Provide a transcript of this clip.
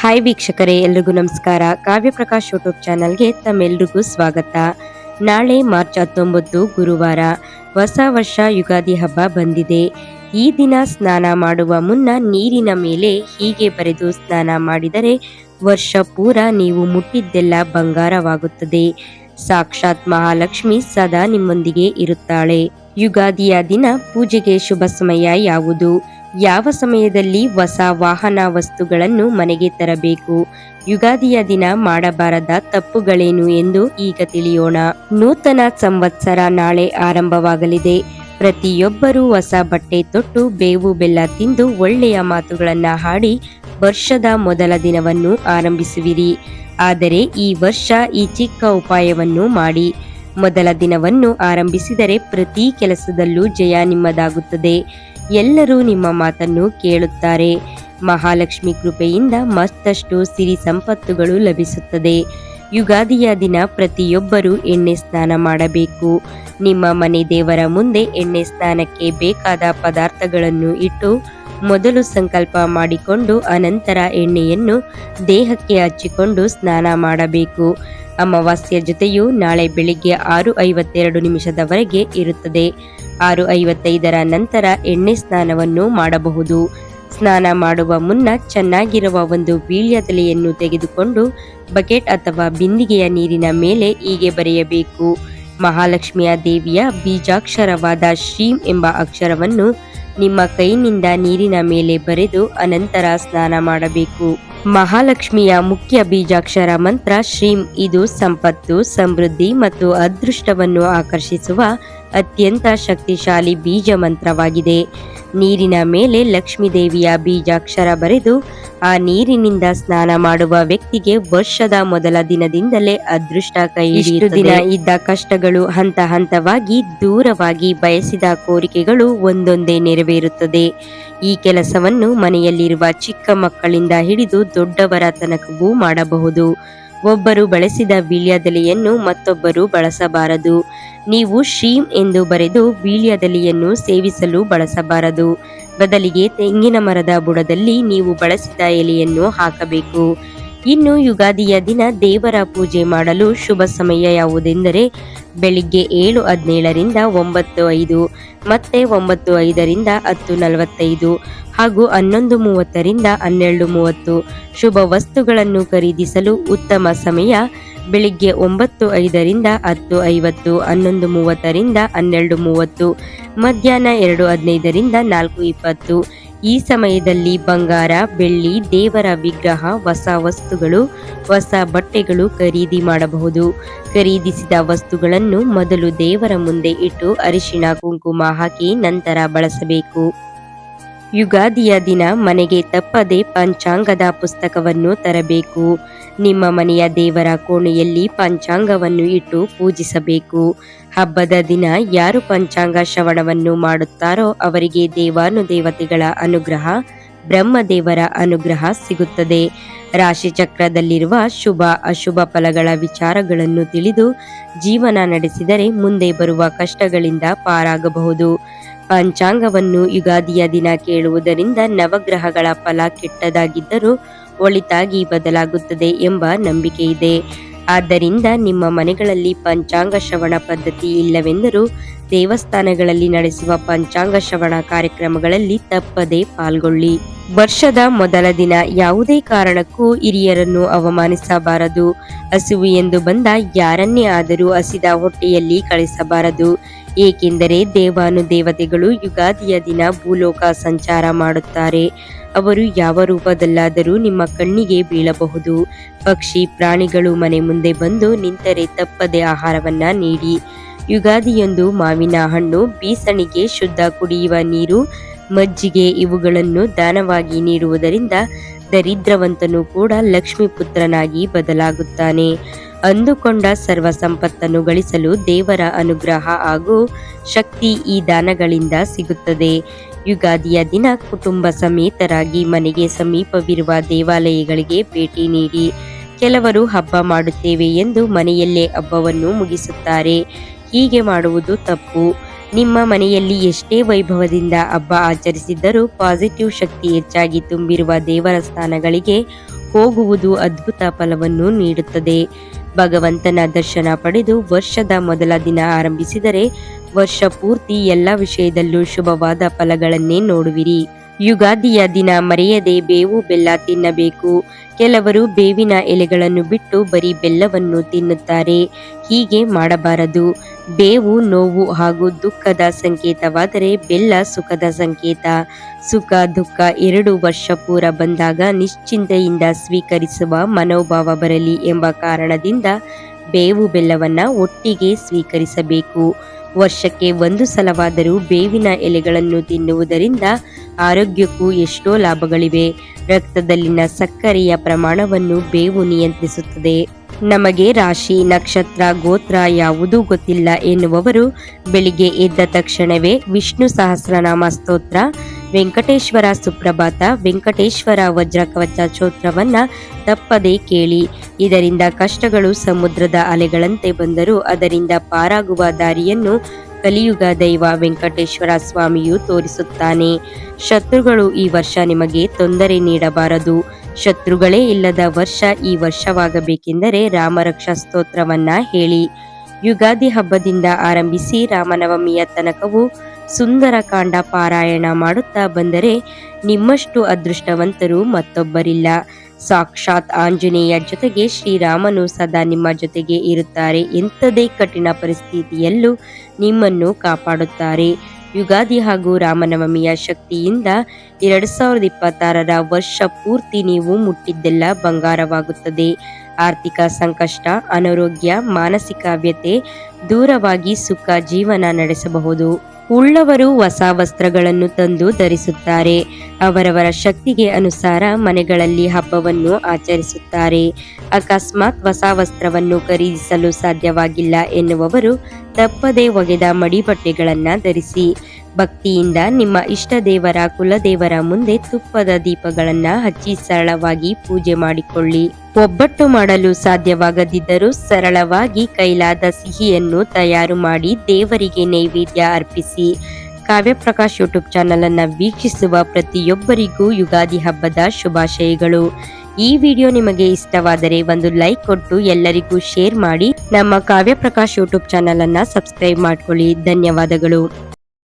Hi ವೀಕ್ಷಕರೇ, ಎಲ್ರಿಗೂ ನಮಸ್ಕಾರ. ಕಾವ್ಯ ಪ್ರಕಾಶ್ ಯೂಟ್ಯೂಬ್ ಚಾನಲ್ಗೆ ತಮ್ಮೆಲ್ರಿಗೂ ಸ್ವಾಗತ. ನಾಳೆ ಮಾರ್ಚ್ 19 ಗುರುವಾರ, ಹೊಸ ವರ್ಷ ಯುಗಾದಿ ಹಬ್ಬ ಬಂದಿದೆ. ಈ ದಿನ ಸ್ನಾನ ಮಾಡುವ ಮುನ್ನ ನೀರಿನ ಮೇಲೆ ಹೀಗೆ ಬರೆದು ಸ್ನಾನ ಮಾಡಿದರೆ ವರ್ಷ ಪೂರ ನೀವು ಮುಟ್ಟಿದ್ದೆಲ್ಲ ಬಂಗಾರವಾಗುತ್ತದೆ. ಸಾಕ್ಷಾತ್ ಮಹಾಲಕ್ಷ್ಮಿ ಸದಾ ನಿಮ್ಮೊಂದಿಗೆ ಇರುತ್ತಾಳೆ. ಯುಗಾದಿಯ ದಿನ ಪೂಜೆಗೆ ಶುಭ ಸಮಯ ಯಾವುದು? ಯಾವ ಸಮಯದಲ್ಲಿ ಹೊಸ ವಾಹನ ವಸ್ತುಗಳನ್ನು ಮನೆಗೆ ತರಬೇಕು? ಯುಗಾದಿಯ ದಿನ ಮಾಡಬಾರದ ತಪ್ಪುಗಳೇನು ಎಂದು ಈಗ ತಿಳಿಯೋಣ. ನೂತನ ಸಂವತ್ಸರ ನಾಳೆ ಆರಂಭವಾಗಲಿದೆ. ಪ್ರತಿಯೊಬ್ಬರೂ ಹೊಸ ಬಟ್ಟೆ ತೊಟ್ಟು ಬೇವು ಬೆಲ್ಲ ತಿಂದು ಒಳ್ಳೆಯ ಮಾತುಗಳನ್ನ ಹಾಡಿ ವರ್ಷದ ಮೊದಲ ದಿನವನ್ನು ಆರಂಭಿಸುವಿರಿ. ಆದರೆ ಈ ವರ್ಷ ಈ ಚಿಕ್ಕ ಉಪಾಯವನ್ನು ಮಾಡಿ. ಮೊದಲ ದಿನವನ್ನು ಆರಂಭಿಸಿದರೆ ಪ್ರತಿ ಕೆಲಸದಲ್ಲೂ ಜಯ ನಿಮ್ಮದಾಗುತ್ತದೆ. ಎಲ್ಲರೂ ನಿಮ್ಮ ಮಾತನ್ನು ಕೇಳುತ್ತಾರೆ. ಮಹಾಲಕ್ಷ್ಮಿ ಕೃಪೆಯಿಂದ ಮತ್ತಷ್ಟು ಸಿರಿ ಸಂಪತ್ತುಗಳು ಲಭಿಸುತ್ತದೆ. ಯುಗಾದಿಯ ದಿನ ಪ್ರತಿಯೊಬ್ಬರೂ ಎಣ್ಣೆ ಸ್ನಾನ ಮಾಡಬೇಕು. ನಿಮ್ಮ ಮನೆ ದೇವರ ಮುಂದೆ ಎಣ್ಣೆ ಸ್ನಾನಕ್ಕೆ ಬೇಕಾದ ಪದಾರ್ಥಗಳನ್ನು ಇಟ್ಟು ಮೊದಲು ಸಂಕಲ್ಪ ಮಾಡಿಕೊಂಡು ಅನಂತರ ಎಣ್ಣೆಯನ್ನು ದೇಹಕ್ಕೆ ಹಚ್ಚಿಕೊಂಡು ಸ್ನಾನ ಮಾಡಬೇಕು. ಅಮಾವಾಸ್ಯ ಜೊತೆಯು ನಾಳೆ ಬೆಳಿಗ್ಗೆ 6:52 ಇರುತ್ತದೆ. 6:55 ನಂತರ ಎಣ್ಣೆ ಸ್ನಾನವನ್ನು ಮಾಡಬಹುದು. ಸ್ನಾನ ಮಾಡುವ ಮುನ್ನ ಚೆನ್ನಾಗಿರುವ ಒಂದು ವೀಳ್ಯದೆಲೆಯನ್ನು ತೆಗೆದುಕೊಂಡು ಬಕೆಟ್ ಅಥವಾ ಬಿಂದಿಗೆಯ ನೀರಿನ ಮೇಲೆ ಹೀಗೆ ಬರೆಯಬೇಕು. ಮಹಾಲಕ್ಷ್ಮಿಯ ದೇವಿಯ ಬೀಜಾಕ್ಷರವಾದ ಶ್ರೀಂ ಎಂಬ ಅಕ್ಷರವನ್ನು ನಿಮ್ಮ ಕೈನಿಂದ ನೀರಿನ ಮೇಲೆ ಬರೆದು ಅನಂತರ ಸ್ನಾನ ಮಾಡಬೇಕು. ಮಹಾಲಕ್ಷ್ಮಿಯ ಮುಖ್ಯ ಬೀಜಾಕ್ಷರ ಮಂತ್ರ ಶ್ರೀಂ. ಇದು ಸಂಪತ್ತು, ಸಮೃದ್ಧಿ ಮತ್ತು ಅದೃಷ್ಟವನ್ನು ಆಕರ್ಷಿಸುವ ಅತ್ಯಂತ ಶಕ್ತಿಶಾಲಿ ಬೀಜ ಮಂತ್ರವಾಗಿದೆ. ನೀರಿನ ಮೇಲೆ ಲಕ್ಷ್ಮೀ ದೇವಿಯ ಬೀಜಾಕ್ಷರ ಬರೆದು ಆ ನೀರಿನಿಂದ ಸ್ನಾನ ಮಾಡುವ ವ್ಯಕ್ತಿಗೆ ವರ್ಷದ ಮೊದಲ ದಿನದಿಂದಲೇ ಅದೃಷ್ಟ ಕೈ ಹಿಡಿಯುತ್ತದೆ. ದಿನ ಇದ್ದ ಕಷ್ಟಗಳು ಹಂತ ಹಂತವಾಗಿ ದೂರವಾಗಿ ಬಯಸಿದ ಕೋರಿಕೆಗಳು ಒಂದೊಂದೇ ನೆರವೇರುತ್ತದೆ. ಈ ಕೆಲಸವನ್ನು ಮನೆಯಲ್ಲಿರುವ ಚಿಕ್ಕ ಮಕ್ಕಳಿಂದ ಹಿಡಿದು ದೊಡ್ಡವರ ತನಕವೂ ಮಾಡಬಹುದು. ಒಬ್ಬರು ಬಳಸಿದ ವೀಳ್ಯದೆಲೆಯನ್ನು ಮತ್ತೊಬ್ಬರು ಬಳಸಬಾರದು. ನೀವು ಶ್ರೀಂ ಎಂದು ಬರೆದು ವೀಳ್ಯದೆಲೆಯನ್ನು ಸೇವಿಸಲು ಬಳಸಬಾರದು. ಬದಲಿಗೆ ತೆಂಗಿನ ಮರದ ಬುಡದಲ್ಲಿ ನೀವು ಬಳಸಿದ ಎಲೆಯನ್ನು ಹಾಕಬೇಕು. ಇನ್ನು ಯುಗಾದಿಯ ದಿನ ದೇವರ ಪೂಜೆ ಮಾಡಲು ಶುಭ ಸಮಯ ಯಾವುದೆಂದರೆ ಬೆಳಿಗ್ಗೆ 7:17 9:05, ಮತ್ತೆ 9:05 10:45 ಹಾಗೂ 11:30 12:30. ಶುಭ ವಸ್ತುಗಳನ್ನು ಖರೀದಿಸಲು ಉತ್ತಮ ಸಮಯ ಬೆಳಿಗ್ಗೆ 9:05 10:50, 11:30 12:30, ಮಧ್ಯಾಹ್ನ 2:15 4:20. ಈ ಸಮಯದಲ್ಲಿ ಬಂಗಾರ, ಬೆಳ್ಳಿ, ದೇವರ ವಿಗ್ರಹ, ಹೊಸ ವಸ್ತುಗಳು, ಹೊಸ ಬಟ್ಟೆಗಳು ಖರೀದಿ ಮಾಡಬಹುದು. ಖರೀದಿಸಿದ ವಸ್ತುಗಳನ್ನು ಮೊದಲು ದೇವರ ಮುಂದೆ ಇಟ್ಟು ಅರಿಶಿಣ ಕುಂಕುಮ ಹಾಕಿ ನಂತರ ಬಳಸಬೇಕು. ಯುಗಾದಿಯ ದಿನ ಮನೆಗೆ ತಪ್ಪದೆ ಪಂಚಾಂಗದ ಪುಸ್ತಕವನ್ನು ತರಬೇಕು. ನಿಮ್ಮ ಮನೆಯ ದೇವರ ಕೋಣೆಯಲ್ಲಿ ಪಂಚಾಂಗವನ್ನು ಇಟ್ಟು ಪೂಜಿಸಬೇಕು. ಹಬ್ಬದ ದಿನ ಯಾರು ಪಂಚಾಂಗ ಶ್ರವಣವನ್ನು ಮಾಡುತ್ತಾರೋ ಅವರಿಗೆ ದೇವಾನುದೇವತೆಗಳ ಅನುಗ್ರಹ, ಬ್ರಹ್ಮದೇವರ ಅನುಗ್ರಹ ಸಿಗುತ್ತದೆ. ರಾಶಿಚಕ್ರದಲ್ಲಿರುವ ಶುಭ ಅಶುಭ ಫಲಗಳ ವಿಚಾರಗಳನ್ನು ತಿಳಿದು ಜೀವನ ನಡೆಸಿದರೆ ಮುಂದೆ ಬರುವ ಕಷ್ಟಗಳಿಂದ ಪಾರಾಗಬಹುದು. ಪಂಚಾಂಗವನ್ನು ಯುಗಾದಿಯ ದಿನ ಕೇಳುವುದರಿಂದ ನವಗ್ರಹಗಳ ಫಲ ಕೆಟ್ಟದಾಗಿದ್ದರೂ ಒಳಿತಾಗಿ ಬದಲಾಗುತ್ತದೆ ಎಂಬ ನಂಬಿಕೆ ಇದೆ. ಆದ್ದರಿಂದ ನಿಮ್ಮ ಮನೆಗಳಲ್ಲಿ ಪಂಚಾಂಗ ಶ್ರವಣ ಪದ್ಧತಿ ಇಲ್ಲವೆಂದರೂ ದೇವಸ್ಥಾನಗಳಲ್ಲಿ ನಡೆಸುವ ಪಂಚಾಂಗ ಶ್ರವಣ ಕಾರ್ಯಕ್ರಮಗಳಲ್ಲಿ ತಪ್ಪದೇ ಪಾಲ್ಗೊಳ್ಳಿ. ವರ್ಷದ ಮೊದಲ ದಿನ ಯಾವುದೇ ಕಾರಣಕ್ಕೂ ಹಿರಿಯರನ್ನು ಅವಮಾನಿಸಬಾರದು. ಹಸಿವು ಎಂದು ಬಂದ ಯಾರನ್ನೇ ಆದರೂ ಹಸಿದ ಹೊಟ್ಟೆಯಲ್ಲಿ ಕಳಿಸಬಾರದು. ಏಕೆಂದರೆ ದೇವಾನುದೇವತೆಗಳು ಯುಗಾದಿಯ ದಿನ ಭೂಲೋಕ ಸಂಚಾರ ಮಾಡುತ್ತಾರೆ. ಅವರು ಯಾವ ರೂಪದಲ್ಲಾದರೂ ನಿಮ್ಮ ಕಣ್ಣಿಗೆ ಬೀಳಬಹುದು. ಪಕ್ಷಿ ಪ್ರಾಣಿಗಳು ಮನೆ ಮುಂದೆ ಬಂದು ನಿಂತರೆ ತಪ್ಪದೆ ಆಹಾರವನ್ನ ನೀಡಿ. ಯುಗಾದಿಯೊಂದು ಮಾವಿನ ಹಣ್ಣು, ಬೀಸಣಿಗೆ, ಶುದ್ಧ ಕುಡಿಯುವ ನೀರು, ಮಜ್ಜಿಗೆ ಇವುಗಳನ್ನು ದಾನವಾಗಿ ನೀಡುವುದರಿಂದ ದರಿದ್ರವಂತನು ಕೂಡ ಲಕ್ಷ್ಮೀ ಪುತ್ರನಾಗಿ ಬದಲಾಗುತ್ತಾನೆ. ಅಂದುಕೊಂಡ ಸರ್ವ ಸಂಪತ್ತನ್ನು ಗಳಿಸಲು ದೇವರ ಅನುಗ್ರಹ ಹಾಗೂ ಶಕ್ತಿ ಈ ದಾನಗಳಿಂದ ಸಿಗುತ್ತದೆ. ಯುಗಾದಿಯ ದಿನ ಕುಟುಂಬ ಸಮೇತರಾಗಿ ಮನೆಗೆ ಸಮೀಪವಿರುವ ದೇವಾಲಯಗಳಿಗೆ ಭೇಟಿ ನೀಡಿ. ಕೆಲವರು ಹಬ್ಬ ಮಾಡುತ್ತೇವೆ ಎಂದು ಮನೆಯಲ್ಲೇ ಹಬ್ಬವನ್ನು ಮುಗಿಸುತ್ತಾರೆ. ಹೀಗೆ ಮಾಡುವುದು ತಪ್ಪು. ನಿಮ್ಮ ಮನೆಯಲ್ಲಿ ಎಷ್ಟೇ ವೈಭವದಿಂದ ಹಬ್ಬ ಆಚರಿಸಿದ್ದರೂ ಪಾಸಿಟಿವ್ ಶಕ್ತಿ ಹೆಚ್ಚಾಗಿ ತುಂಬಿರುವ ದೇವರ ಸ್ಥಾನಗಳಿಗೆ ಹೋಗುವುದು ಅದ್ಭುತ ಫಲವನ್ನು ನೀಡುತ್ತದೆ. ಭಗವಂತನ ದರ್ಶನ ಪಡೆದು ವರ್ಷದ ಮೊದಲ ದಿನ ಆರಂಭಿಸಿದರೆ ವರ್ಷ ಪೂರ್ತಿ ಎಲ್ಲ ವಿಷಯದಲ್ಲೂ ಶುಭವಾದ ಫಲಗಳನ್ನೇ ನೋಡುವಿರಿ. ಯುಗಾದಿಯ ದಿನ ಮರೆಯದೆ ಬೇವು ಬೆಲ್ಲ ತಿನ್ನಬೇಕು. ಕೆಲವರು ಬೇವಿನ ಎಲೆಗಳನ್ನು ಬಿಟ್ಟು ಬರೀ ಬೆಲ್ಲವನ್ನು ತಿನ್ನುತ್ತಾರೆ. ಹೀಗೆ ಮಾಡಬಾರದು. ಬೇವು ನೋವು ಹಾಗೂ ದುಃಖದ ಸಂಕೇತವಾದರೆ ಬೆಲ್ಲ ಸುಖದ ಸಂಕೇತ. ಸುಖ ದುಃಖ ಎರಡು ವರ್ಷ ಪೂರ ಬಂದಾಗ ನಿಶ್ಚಿಂತೆಯಿಂದ ಸ್ವೀಕರಿಸುವ ಮನೋಭಾವ ಬರಲಿ ಎಂಬ ಕಾರಣದಿಂದ ಬೇವು ಬೆಲ್ಲವನ್ನ ಒಟ್ಟಿಗೆ ಸ್ವೀಕರಿಸಬೇಕು. ವರ್ಷಕ್ಕೆ ಒಂದು ಸಲವಾದರೂ ಬೇವಿನ ಎಲೆಗಳನ್ನು ತಿನ್ನುವುದರಿಂದ ಆರೋಗ್ಯಕ್ಕೂ ಎಷ್ಟೋ ಲಾಭಗಳಿವೆ. ರಕ್ತದಲ್ಲಿನ ಸಕ್ಕರೆಯ ಪ್ರಮಾಣವನ್ನು ಬೇವು ನಿಯಂತ್ರಿಸುತ್ತದೆ. ನಮಗೆ ರಾಶಿ ನಕ್ಷತ್ರ ಗೋತ್ರ ಯಾವುದೂ ಗೊತ್ತಿಲ್ಲ ಎನ್ನುವವರು ಬೆಳಿಗ್ಗೆ ಎದ್ದ ತಕ್ಷಣವೇ ವಿಷ್ಣು ಸಹಸ್ರನಾಮ ಸ್ತೋತ್ರ, ವೆಂಕಟೇಶ್ವರ ಸುಪ್ರಭಾತ, ವೆಂಕಟೇಶ್ವರ ವಜ್ರಕವಚ ಸ್ತೋತ್ರವನ್ನ ತಪ್ಪದೇ ಕೇಳಿ. ಇದರಿಂದ ಕಷ್ಟಗಳು ಸಮುದ್ರದ ಅಲೆಗಳಂತೆ ಬಂದರೂ ಅದರಿಂದ ಪಾರಾಗುವ ದಾರಿಯನ್ನು ಕಲಿಯುಗ ದೈವ ವೆಂಕಟೇಶ್ವರ ಸ್ವಾಮಿಯು ತೋರಿಸುತ್ತಾನೆ. ಶತ್ರುಗಳು ಈ ವರ್ಷ ನಿಮಗೆ ತೊಂದರೆ ನೀಡಬಾರದು. ಶತ್ರುಗಳೇ ಇಲ್ಲದ ವರ್ಷ ಈ ವರ್ಷವಾಗಬೇಕೆಂದರೆ ರಾಮರಕ್ಷಾ ಸ್ತೋತ್ರವನ್ನ ಹೇಳಿ. ಯುಗಾದಿ ಹಬ್ಬದಿಂದ ಆರಂಭಿಸಿ ರಾಮನವಮಿಯ ತನಕವೂ ಸುಂದರ ಕಾಂಡ ಪಾರಾಯಣ ಮಾಡುತ್ತಾ ಬಂದರೆ ನಿಮ್ಮಷ್ಟು ಅದೃಷ್ಟವಂತರು ಮತ್ತೊಬ್ಬರಿಲ್ಲ. ಸಾಕ್ಷಾತ್ ಆಂಜನೇಯ ಜೊತೆಗೆ ಶ್ರೀರಾಮನು ಸದಾ ನಿಮ್ಮ ಜೊತೆಗೆ ಇರುತ್ತಾರೆ. ಎಂಥದೇ ಕಠಿಣ ಪರಿಸ್ಥಿತಿಯಲ್ಲೂ ನಿಮ್ಮನ್ನು ಕಾಪಾಡುತ್ತಾರೆ. ಯುಗಾದಿ ಹಾಗೂ ರಾಮನವಮಿಯ ಶಕ್ತಿಯಿಂದ 2026ರ ವರ್ಷ ಪೂರ್ತಿ ನೀವು ಮುಟ್ಟಿದ್ದೆಲ್ಲ ಬಂಗಾರವಾಗುತ್ತದೆ. ಆರ್ಥಿಕ ಸಂಕಷ್ಟ, ಅನಾರೋಗ್ಯ, ಮಾನಸಿಕ ವ್ಯಥೆ ದೂರವಾಗಿ ಸುಖ ಜೀವನ ನಡೆಸಬಹುದು. ಉಳ್ಳವರು ಹೊಸ ವಸ್ತ್ರಗಳನ್ನು ತಂದು ಧರಿಸುತ್ತಾರೆ. ಅವರವರ ಶಕ್ತಿಗೆ ಅನುಸಾರ ಮನೆಗಳಲ್ಲಿ ಹಬ್ಬವನ್ನು ಆಚರಿಸುತ್ತಾರೆ. ಅಕಸ್ಮಾತ್ ಹೊಸ ವಸ್ತ್ರವನ್ನು ಖರೀದಿಸಲು ಸಾಧ್ಯವಾಗಿಲ್ಲ ಎನ್ನುವವರು ತಪ್ಪದೇ ಒಗೆದ ಮಡಿಬಟ್ಟೆಗಳನ್ನ ಧರಿಸಿ ಭಕ್ತಿಯಿಂದ ನಿಮ್ಮ ಇಷ್ಟ ದೇವರ ಕುಲದೇವರ ಮುಂದೆ ತುಪ್ಪದ ದೀಪಗಳನ್ನ ಹಚ್ಚಿ ಸರಳವಾಗಿ ಪೂಜೆ ಮಾಡಿಕೊಳ್ಳಿ. ಒಬ್ಬಟ್ಟು ಮಾಡಲು ಸಾಧ್ಯವಾಗದಿದ್ದರೂ ಸರಳವಾಗಿ ಕೈಲಾದ ಸಿಹಿಯನ್ನು ತಯಾರು ಮಾಡಿ ದೇವರಿಗೆ ನೈವೇದ್ಯ ಅರ್ಪಿಸಿ. ಕಾವ್ಯಪ್ರಕಾಶ್ ಯೂಟ್ಯೂಬ್ ಚಾನಲ್ ಅನ್ನ ವೀಕ್ಷಿಸುವ ಪ್ರತಿಯೊಬ್ಬರಿಗೂ ಯುಗಾದಿ ಹಬ್ಬದ ಶುಭಾಶಯಗಳು. ಈ ವಿಡಿಯೋ ನಿಮಗೆ ಇಷ್ಟವಾದರೆ ಒಂದು ಲೈಕ್ ಕೊಟ್ಟು ಎಲ್ಲರಿಗೂ ಶೇರ್ ಮಾಡಿ. ನಮ್ಮ ಕಾವ್ಯಪ್ರಕಾಶ್ ಯೂಟ್ಯೂಬ್ ಚಾನಲ್ ಅನ್ನ ಸಬ್ಸ್ಕ್ರೈಬ್ ಮಾಡ್ಕೊಳ್ಳಿ. ಧನ್ಯವಾದಗಳು.